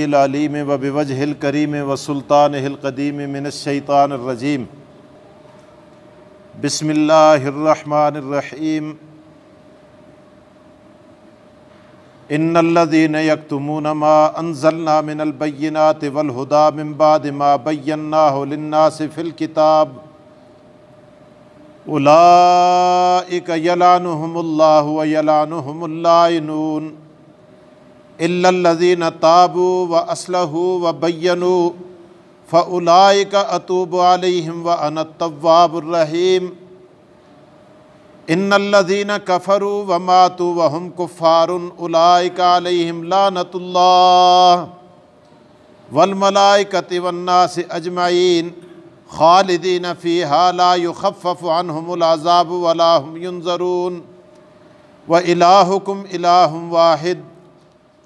العلیم و بوجہ الکریم و سلطانہ القدیم من الشیطان الرجیم بسم اللہ الرحمن الرحیم ان الذین یکتمون ما انزلنا من البینات والہدی من بعد ما بیناہ للناس فی الکتاب اولئک یلعنہم اللہ و یلعنہم اللاعنون الا الذین تابوا واصلحوا وبینوا فاولئک اتوب علیہم وانا التواب الرحیم ان الذین کفروا وماتوا وهم کفار اولئک علیہم لعنۃ اللہ والملائکۃ والناس اجمعین خالدین فیہا لا یخفف عنہم العذاب ولا هم ینظرون وإلہکم الہ واحد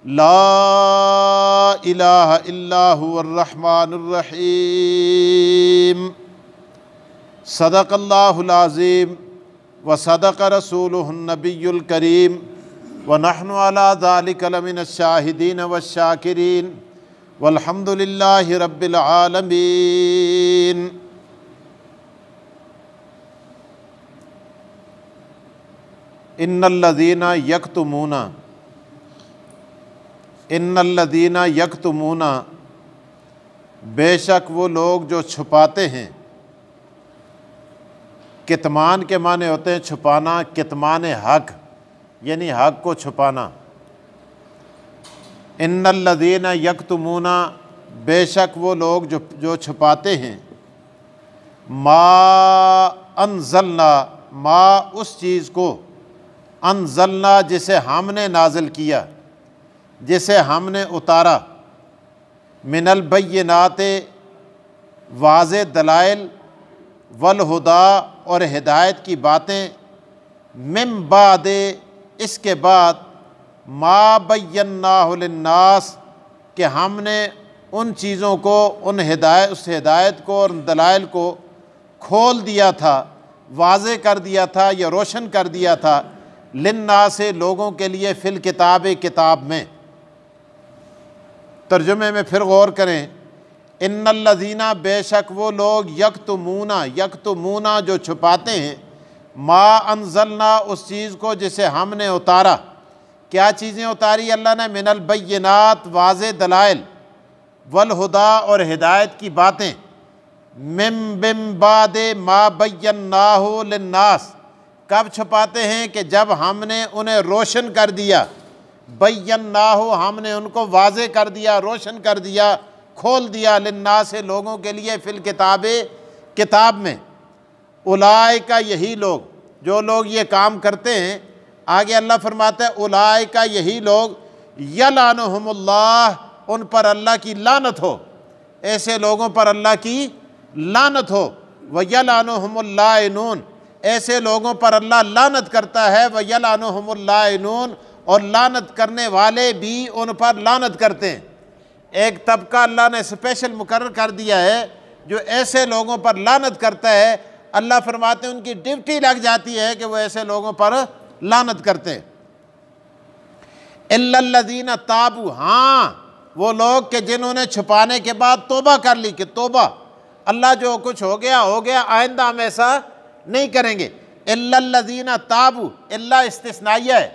لا الہ الا هو الرحمن الرحیم صدق اللہ العظیم وصدق رسولہ النبی الکریم ونحن علی ذلک لمن الشاہدین والشاکرین والحمد للہ رب العالمین۔ ان الذین یکتمون بے شک وہ لوگ جو چھپاتے ہیں۔ کتمان کے معنی ہوتے ہیں چھپانا، کتمان حق یعنی حق کو چھپانا۔ ان الذین یکتمون بے شک وہ لوگ جو چھپاتے ہیں، ما انزلنا ما اس چیز کو، انزلنا جسے ہم نے نازل کیا، جسے ہم نے اتارا، من البینات واضح دلائل، والہدی اور ہدایت کی باتیں، من بعد اس کے بعد، ما بیناہ للناس کہ ہم نے ان چیزوں کو، اس ہدایت کو اور دلائل کو کھول دیا تھا، واضح کر دیا تھا یا روشن کر دیا تھا، للناس لوگوں کے لیے، فی الکتاب کتاب میں۔ ترجمے میں پھر غور کریں، ان الذین بے شک وہ لوگ، یکتمون جو چھپاتے ہیں، ما انزلنا اس چیز کو جسے ہم نے اتارا۔ کیا چیزیں اتاری اللہ نے؟ من البینات واضح دلائل، والہدی اور ہدایت کی باتیں، من بعد ما بیناہ للناس کب چھپاتے ہیں؟ کہ جب ہم نے انہیں روشن کر دیا، بیناہ ہم نے ان کو واضح کر دیا، روشن کر دیا، کھول دیا، للناس لوگوں کے لیے، فی الکتاب کتاب میں۔ اولئک یہی لوگ، جو لوگ یہ کام کرتے ہیں، آگے اللہ فرماتا ہے اولئک یہی لوگ، یلعنہم اللہ ان پر اللہ کی لعنت ہو، ایسے لوگوں پر اللہ کی لعنت ہو، ویلعنہم اللاعنون ایسے لوگوں پر اللہ لعنت کرتا ہے، ویلعنہم اللاعنون اور لعنت کرنے والے بھی ان پر لعنت کرتے ہیں۔ ایک طبقہ اللہ نے اسپیشل مقرر کر دیا ہے جو ایسے لوگوں پر لعنت کرتا ہے، اللہ فرماتے ہیں ان کی ڈیوٹی لگ جاتی ہے کہ وہ ایسے لوگوں پر لعنت کرتے ہیں۔ الا الذین تابوا ہاں وہ لوگ کہ جنہوں نے چھپانے کے بعد توبہ کر لی، کہ توبہ اللہ جو کچھ ہو گیا ہو گیا، آئندہ ہم ایسا نہیں کریں گے۔ الا الذین تابوا، الا استثنائیہ ہے،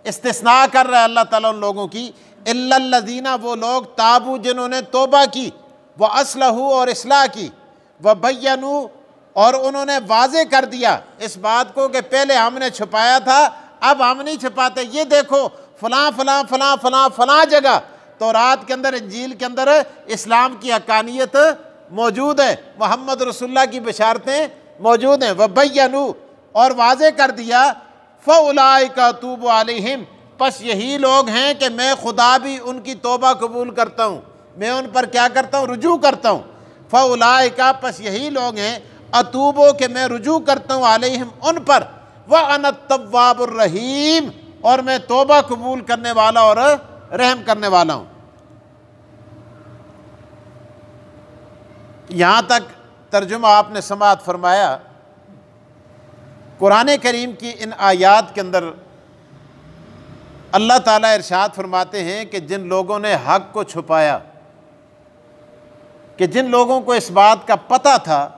استثناء کر رہا ہے اللہ تعالیٰ ان لوگوں کی۔ الا الذین وہ لوگ، تابوا جنہوں نے توبہ کی، واصلحوا اور اصلاح کی، وبینوا اور انہوں نے واضح کر دیا اس بات کو کہ پہلے ہم نے چھپایا تھا، اب ہم نہیں چھپاتے، یہ دیکھو فلاں فلاں فلاں فلاں فلاں جگہ تورات کے اندر، انجیل کے اندر اسلام کی حقانیت موجود ہے، محمد رسول اللہ کی بشارتیں موجود ہیں، وبینوا اور واضح کر دیا، فاولئک اتوب علیہم پس یہی لوگ ہیں کہ میں خدا بھی ان کی توبہ قبول کرتا ہوں، میں ان پر کیا کرتا ہوں؟ رجوع کرتا ہوں۔ فاولئک پس یہی لوگ ہیں، اتوبو کہ میں رجوع کرتا ہوں، علیہم ان پر، وانا التواب الرحیم اور میں توبہ قبول کرنے والا اور رحم کرنے والا ہوں۔ یہاں تک ترجمہ آپ نے سماعت فرمایا۔ قرآن کریم کی ان آیات کے اندر اللہ تعالیٰ ارشاد فرماتے ہیں کہ جن لوگوں نے حق کو چھپایا، کہ جن لوگوں کو اس بات کا پتہ تھا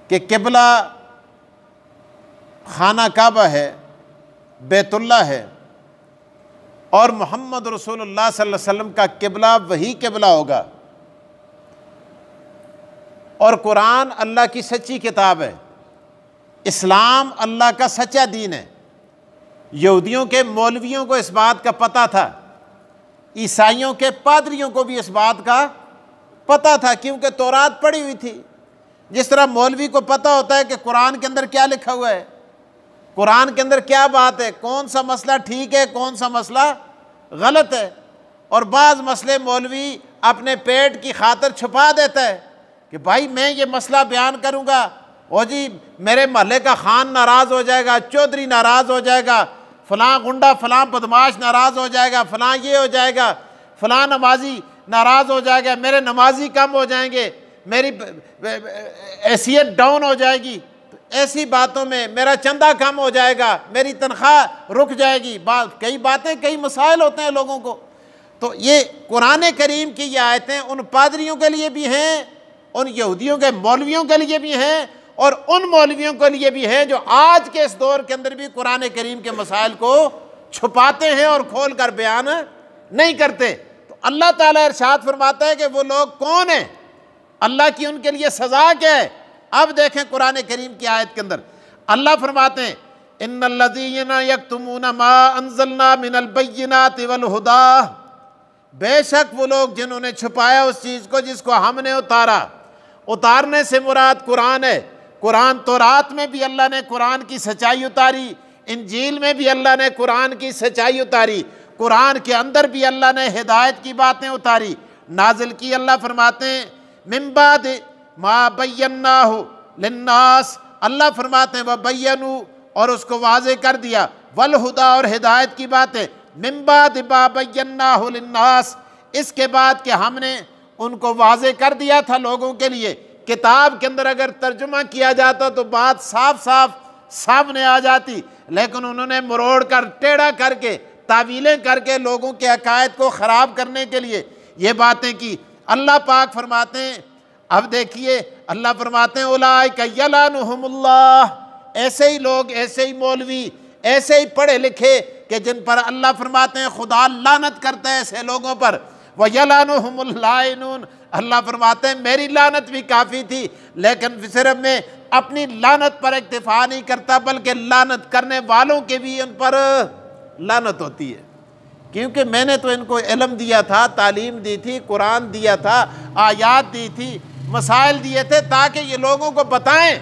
کہ قبلہ خانہ کعبہ ہے، بیت اللہ ہے، اور محمد رسول اللہ صلی اللہ علیہ وسلم کا قبلہ وہی قبلہ ہوگا، اور قرآن اللہ کی سچی کتاب ہے، اسلام اللہ کا سچا دین ہے۔ یہودیوں کے مولویوں کو اس بات کا پتہ تھا، عیسائیوں کے پادریوں کو بھی اس بات کا پتہ تھا، کیونکہ تورات پڑھی ہوئی تھی۔ جس طرح مولوی کو پتہ ہوتا ہے کہ قرآن کے اندر کیا لکھا ہوا ہے، قرآن کے اندر کیا بات ہے، کون سا مسئلہ ٹھیک ہے، کون سا مسئلہ غلط ہے، اور بعض مسئلے مولوی اپنے پیٹ کی خاطر چھپا دیتا ہے کہ بھائی میں یہ مسئلہ بیان کروں گا، او جی میرے محلے کا خان ناراض ہو جائے گا، چودھری ناراض ہو جائے گا، فلاں گنڈا فلاں بدماش ناراض ہو جائے گا، فلاں یہ ہو جائے گا، فلاں نمازی ناراض ہو جائے گا، میرے نمازی کم ہو جائیں گے، میری حیثیت ڈاؤن ہو جائے گی، ایسی باتوں میں میرا چندہ کم ہو جائے گا، میری تنخواہ رک جائے گی، کئی باتیں، کئی مسائل ہوتے ہیں لوگوں کو۔ تو یہ قرآن کریم کی یہ آیتیں ان پادریوں کے لیے بھی ہیں، ان یہودیوں کے مولویوں کے لیے بھی ہیں، اور ان مولویوں کے لیے بھی ہیں جو آج کے اس دور کے اندر بھی قرآن کریم کے مسائل کو چھپاتے ہیں اور کھول کر بیان نہیں کرتے۔ تو اللہ تعالیٰ ارشاد فرماتا ہے کہ وہ لوگ کون ہیں، اللہ کی ان کے لیے سزا کیا ہے۔ اب دیکھیں قرآن کریم کی آیت کے اندر اللہ فرماتے ہیں ان الذین یکتمون ما انزلنا من البینات والہدی، بے شک وہ لوگ جنہوں نے چھپایا اس چیز کو جس کو ہم نے اتارا۔ اتارنے سے مراد قرآن ہے۔ قرآن تورات میں بھی اللہ نے قرآن کی سچائی اتاری، انجیل میں بھی اللہ نے قرآن کی سچائی اتاری، قرآن کے اندر بھی اللہ نے ہدایت کی باتیں اتاری، نازل کی۔ اللہ فرماتے ہیں من بعد ما بیناہ للناس، اللہ فرماتے ہیں وبینوا، اور اس کو واضح کر دیا، والہدی، اور ہدایت کی باتیں، من بعد ما بیناہ للناس، اس کے بعد کہ ہم نے ان کو واضح کر دیا تھا لوگوں کے لیے۔ کتاب کے اندر اگر ترجمہ کیا جاتا تو بات صاف صاف سامنے آ جاتی، لیکن انہوں نے مروڑ کر، ٹیڑھا کر کے، تعویلیں کر کے لوگوں کے عقائد کو خراب کرنے کے لیے یہ باتیں کی۔ اللہ پاک فرماتے ہیں، اب دیکھیے اللہ فرماتے ہیں اولئک یلعنہم اللہ، ایسے ہی لوگ، ایسے ہی مولوی، ایسے ہی پڑھے لکھے کہ جن پر اللہ فرماتے ہیں خدا لعنت کرتا ہے ایسے لوگوں پر، وَيَلَعْنُهُمُ اللَّاعِنُونَ، اللہ فرماتے ہیں میری لعنت بھی کافی تھی، لیکن صرف میں اپنی لعنت پر اکتفا نہیں کرتا بلکہ لعنت کرنے والوں کے بھی ان پر لعنت ہوتی ہے، کیونکہ میں نے تو ان کو علم دیا تھا، تعلیم دی تھی، قرآن دیا تھا، آیات دی تھی، مسائل دیے تھے تاکہ یہ لوگوں کو بتائیں،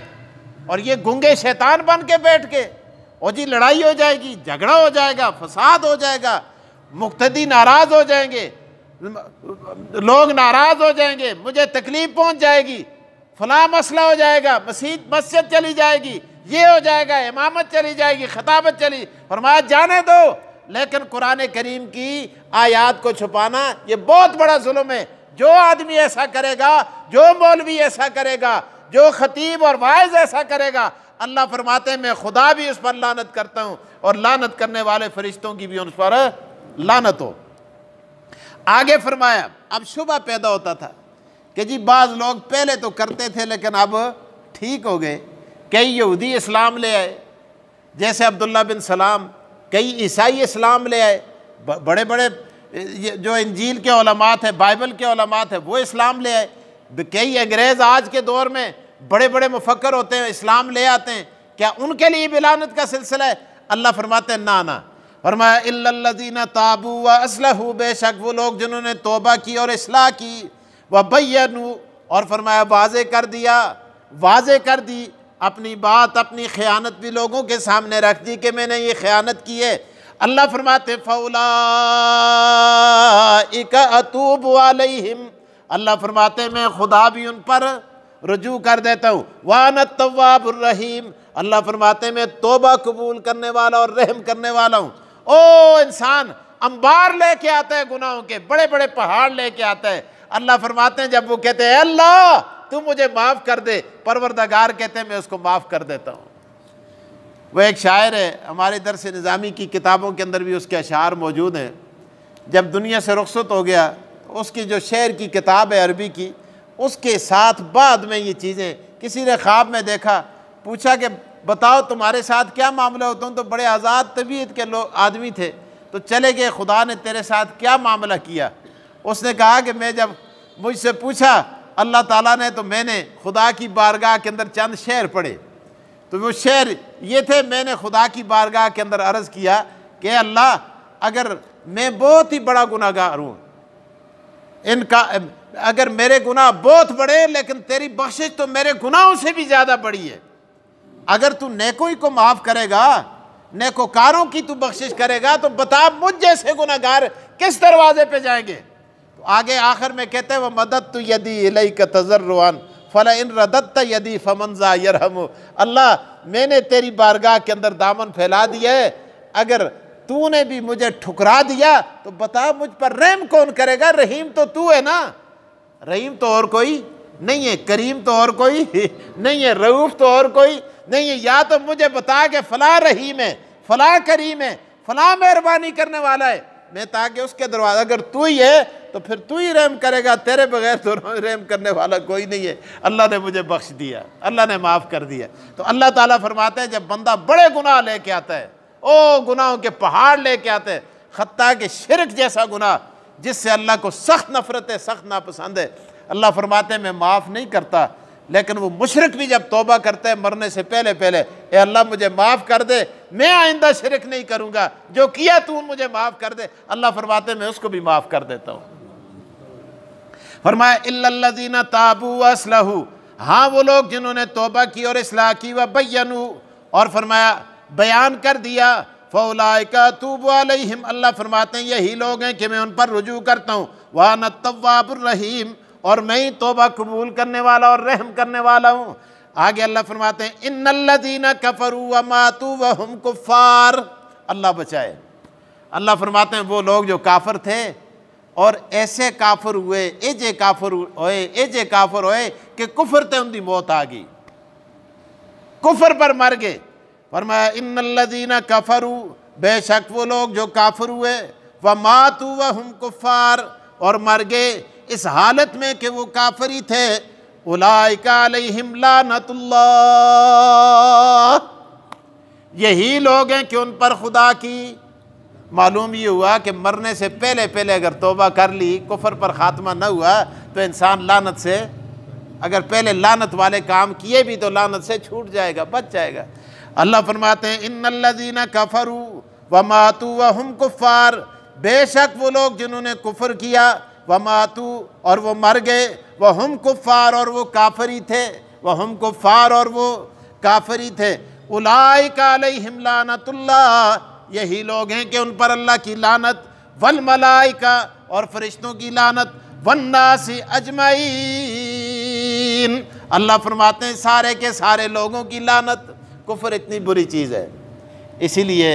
اور یہ گنگے شیطان بن کے بیٹھ کے، اور جی لڑائی ہو جائے گی، جھگڑا ہو جائے گا، فساد ہو جائے گا، مقتدی ناراض ہو جائیں گے، لوگ ناراض ہو جائیں گے، مجھے تکلیف پہنچ جائے گی، فلاں مسئلہ ہو جائے گا، مسجد چلی جائے گی، یہ ہو جائے گا، امامت چلی جائے گی، خطابت چلی، فرمایا جانے دو۔ لیکن قرآن کریم کی آیات کو چھپانا یہ بہت بڑا ظلم ہے۔ جو آدمی ایسا کرے گا، جو مولوی ایسا کرے گا، جو خطیب اور واعظ ایسا کرے گا، اللہ فرماتے ہیں میں خدا بھی اس پر لعنت کرتا ہوں، اور لعنت کرنے والے فرشتوں کی بھی ان پر لعنت ہو۔ آگے فرمایا اب شبہ پیدا ہوتا تھا کہ جی بعض لوگ پہلے تو کرتے تھے لیکن اب ٹھیک ہو گئے، کئی یہودی اسلام لے آئے جیسے عبداللہ بن سلام، کئی عیسائی اسلام لے آئے، بڑے بڑے جو انجیل کے علماء تھے، بائبل کے علماء تھے، وہ اسلام لے آئے، کئی انگریز آج کے دور میں بڑے بڑے مفکر ہوتے ہیں، اسلام لے آتے ہیں، کیا ان کے لیے بھی لعنت کا سلسلہ ہے؟ اللہ فرماتے ہیں نہ، فرمایا الا الذین تابوا واصلحوا، بے شک وہ لوگ جنہوں نے توبہ کی اور اصلاح کی، وبینوا، اور فرمایا واضح کر دی اپنی بات، اپنی خیانت بھی لوگوں کے سامنے رکھ دی کہ میں نے یہ خیانت کی ہے۔ اللہ فرماتے فاولئک اتوب علیہم، اللہ فرماتے میں خدا بھی ان پر رجوع کر دیتا ہوں، وانا التواب الرحیم، اللہ فرماتے میں توبہ قبول کرنے والا اور رحم کرنے والا ہوں۔ او انسان انبار لے کے آتا ہے گناہوں کے، بڑے بڑے پہاڑ لے کے آتا ہے، اللہ فرماتے ہیں جب وہ کہتے ہیں اللہ تو مجھے معاف کر دے، پروردگار کہتے ہیں میں اس کو معاف کر دیتا ہوں۔ وہ ایک شاعر ہے، ہمارے درس نظامی کی کتابوں کے اندر بھی اس کے اشعار موجود ہیں۔ جب دنیا سے رخصت ہو گیا، اس کی جو شعر کی کتاب ہے عربی کی، اس کے ساتھ بعد میں یہ چیزیں کسی نے خواب میں دیکھا، پوچھا کہ بتاؤ تمہارے ساتھ کیا معاملہ ہوتا ہوں، تو بڑے آزاد طبیعت کے لوگ آدمی تھے، تو چلے گئے خدا نے تیرے ساتھ کیا معاملہ کیا؟ اس نے کہا کہ میں جب مجھ سے پوچھا اللہ تعالیٰ نے تو میں نے خدا کی بارگاہ کے اندر چند شعر پڑھے، تو وہ شعر یہ تھے، میں نے خدا کی بارگاہ کے اندر عرض کیا کہ اللہ اگر میں بہت ہی بڑا گناہ گار ہوں، اگر میرے گناہ بہت بڑے، لیکن تیری بخشش تو میرے گناہوں سے بھی زیادہ بڑی ہے، اگر تو نیکوئی کو معاف کرے گا، نیکوکاروں کی تو بخشش کرے گا، تو بتا مجھ جیسے گناہ گار کس دروازے پہ جائیں گے؟ تو آگے آخر میں کہتے ہیں وَمَدَدْتُ يَدِي إِلَيْكَ تَضَرُّعًا فَلَئِنْ رَدَدْتَ يَدِي فَمَنْ ذَا يَرْحَمُ، اللہ میں نے تیری بارگاہ کے اندر دامن پھیلا دیا ہے، اگر تو نے بھی مجھے ٹھکرا دیا تو بتا مجھ پر رحم کون کرے گا؟ رحیم تو ہے نا، رحیم تو اور کوئی نہیں ہے، کریم تو اور کوئی نہیں ہے، رؤوف تو اور کوئی نہیں ہے، یا تو مجھے بتا کہ فلاں رحیم ہے، فلاں کریم ہے، فلاں مہربانی کرنے والا ہے، میں تاکہ اس کے دروازے، اگر تو ہی ہے تو پھر تو ہی رحم کرے گا، تیرے بغیر تو رحم کرنے والا کوئی نہیں ہے۔ اللہ نے مجھے بخش دیا، اللہ نے معاف کر دیا۔ تو اللہ تعالیٰ فرماتے ہیں جب بندہ بڑے گناہ لے کے آتا ہے، گناہوں کے پہاڑ لے کے آتے ہیں، حتیٰ کہ شرک جیسا گناہ جس سے اللہ کو سخت نفرت ہے، سخت ناپسند ہے، اللہ فرماتے ہیں میں معاف نہیں کرتا، لیکن وہ مشرک بھی جب توبہ کرتے ہیں مرنے سے پہلے اے اللہ مجھے معاف کر دے، میں آئندہ شرک نہیں کروں گا، جو کیا تو مجھے معاف کر دے، اللہ فرماتے ہیں میں اس کو بھی معاف کر دیتا ہوں۔ فرمایا اِلَّا الَّذِينَ تَابُوا وَأَصْلَحُوا، ہاں وہ لوگ جنہوں نے توبہ کی اور اصلاح کی، وَبَيَّنُوا، اور فرمایا بیان کر دیا، فَأُولَٰئِكَ أَتُوبُ عَلَيْهِمْ، اللہ فرماتے ہیں یہی لوگ ہیں کہ میں ان پر رجوع کرتا ہوں، وَأَنَا التَّوَّابُ الرَّحِيمُ، اور میں ہی توبہ قبول کرنے والا اور رحم کرنے والا ہوں۔ آگے اللہ فرماتے ہیں اِنَّ الَّذِينَ كَفَرُوا وَمَاتُوا وَهُمْ كُفَّارٌ، اللہ بچائے، اللہ فرماتے ہیں وہ لوگ جو کافر تھے اور ایسے کافر ہوئے، ایجے کافر ہوئے کہ کفر تے ان دی موت آ گئی، کفر پر مر گئے۔ فرمایا ان الذین کفروا، بے شک وہ لوگ جو کافر ہوئے، وماتوا وہم کفار، اور مر گئے اس حالت میں کہ وہ کافر ہی تھے، اولئک علیہم لعنت اللہ، یہی لوگ ہیں کہ ان پر خدا کی، معلوم یہ ہوا کہ مرنے سے پہلے اگر توبہ کر لی، کفر پر خاتمہ نہ ہوا تو انسان لعنت سے، اگر پہلے لعنت والے کام کیے بھی تو لعنت سے چھوٹ جائے گا، بچ جائے گا۔ اللہ فرماتے ہیں ان الذین کفروا وماتوا وہم کفار، بے شک وہ لوگ جنہوں نے کفر کیا، وماتوا اور وہ مر گئے، وہم کفار اور وہ کافر ہی تھے، وہم کفار اور وہ کافر ہی تھے، اولئک علیہم لعنت اللہ، یہی لوگ ہیں کہ ان پر اللہ کی لعنت، والملائکہ اور فرشتوں کی لعنت، والناس اجمعین، اللہ فرماتے ہیں سارے کے سارے لوگوں کی لعنت۔ کفر اتنی بری چیز ہے، اسی لیے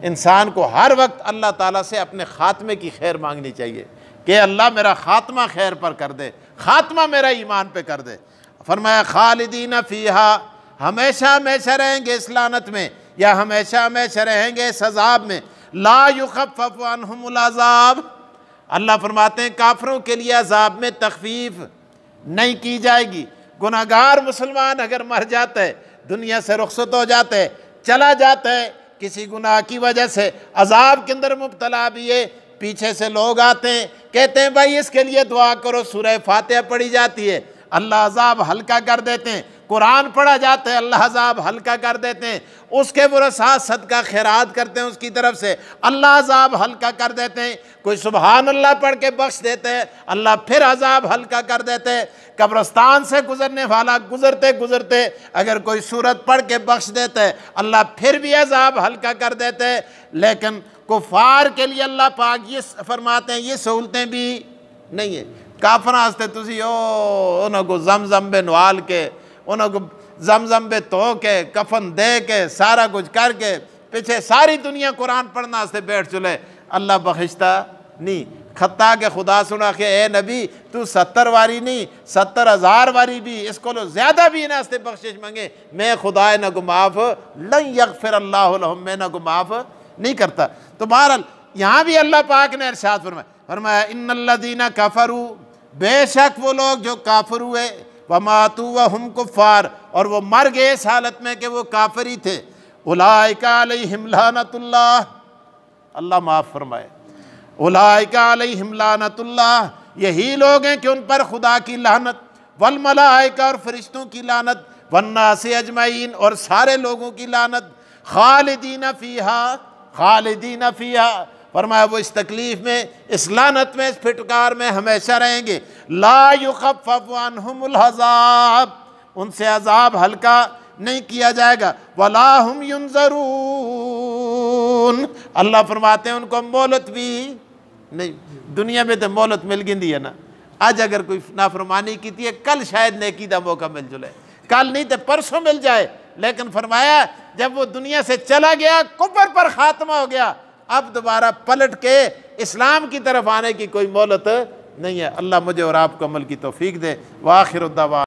انسان کو ہر وقت اللہ تعالیٰ سے اپنے خاتمے کی خیر مانگنی چاہیے کہ اللہ میرا خاتمہ خیر پر کر دے، خاتمہ میرا ایمان پہ کر دے۔ فرمایا خالدین فیہا، ہمیشہ ہمیشہ رہیں گے اس لعنت میں، یا ہمیشہ ہمیشہ رہیں گے اس عذاب میں، لا یخفف عنہم العذاب، اللہ فرماتے ہیں کافروں کے لیے عذاب میں تخفیف نہیں کی جائے گی۔ گناہگار مسلمان اگر مر جاتا ہے، دنیا سے رخصت ہو جاتا ہے، چلا جاتا ہے، کسی گناہ کی وجہ سے عذاب کے اندر مبتلا بھی ہے، پیچھے سے لوگ آتے ہیں کہتے ہیں بھائی اس کے لیے دعا کرو، سورہ فاتحہ پڑھی جاتی ہے، اللہ عذاب ہلکا کر دیتے ہیں، قرآن پڑھا جاتا ہے، اللہ عذاب ہلکا کر دیتے ہیں، اس کے ورثاء صدقہ خیرات کرتے ہیں اس کی طرف سے، اللہ عذاب ہلکا کر دیتے ہیں، کوئی سبحان اللہ پڑھ کے بخش دیتے ہیں، اللہ پھر عذاب ہلکا کر دیتے ہیں، قبرستان سے گزرنے والا گزرتے اگر کوئی سورت پڑھ کے بخش دیتا ہے، اللہ پھر بھی عذاب ہلکا کر دیتے ہیں، لیکن کفار کے لیے اللہ پاک یہ فرماتے ہیں یہ سہولتیں بھی نہیں ہیں۔ کافر آستے تسی انہوں کو زمزم بے نوال کے، انہوں کو زمزم بے تو کے، کفن دے کے، سارا کچھ کر کے، پیچھے ساری دنیا قرآن پڑھنا سے بیٹھ چلے، اللہ بخشتا نہیں۔ خطا کہ خدا سنا کہ اے نبی تو 70 واری نہیں 70,000 واری بھی اس کو زیادہ بھی انہاں سے بخشش مانگے میں خدا نہ کو معاف لن یغفر اللہ لہم میں نہ کو معاف نہیں کرتا۔ تو بہرحال یہاں بھی اللہ پاک نے ارشاد فرمایا ان الذین کفروا بے شک وہ لوگ جو کافر ہوئے وماتوا وہم کفار اور وہ مر گئے اس حالت میں کہ وہ کافر ہی تھے اولئک علیہم لعنت اللہ، اللہ معاف فرمائے، اولئک علیہم لعنت اللہ، یہی لوگ ہیں کہ ان پر خدا کی لعنت، والملائکہ اور فرشتوں کی لعنت، والناس اجمعین اور سارے لوگوں کی لعنت، خالدین فیہا، خالدین فیہا، فرمایا وہ اس تکلیف میں اس لعنت میں اس پھٹکار میں ہمیشہ رہیں گے، لا یخفف عنہم العذاب، ان سے عذاب ہلکا نہیں کیا جائے گا، ولا ہم ینظرون، اللہ فرماتے ہیں ان کو مہلت بھی نہیں، دنیا میں تو مہلت مل گئی ہے نا، آج اگر کوئی نافرمانی کی تھی کل شاید نیکی دا موقع مل جلے، کل نہیں تو پرسوں مل جائے، لیکن فرمایا جب وہ دنیا سے چلا گیا کفر پر خاتمہ ہو گیا، اب دوبارہ پلٹ کے اسلام کی طرف آنے کی کوئی مہلت نہیں ہے۔ اللہ مجھے اور آپ کو عمل کی توفیق دے۔ وآخر الدعوانا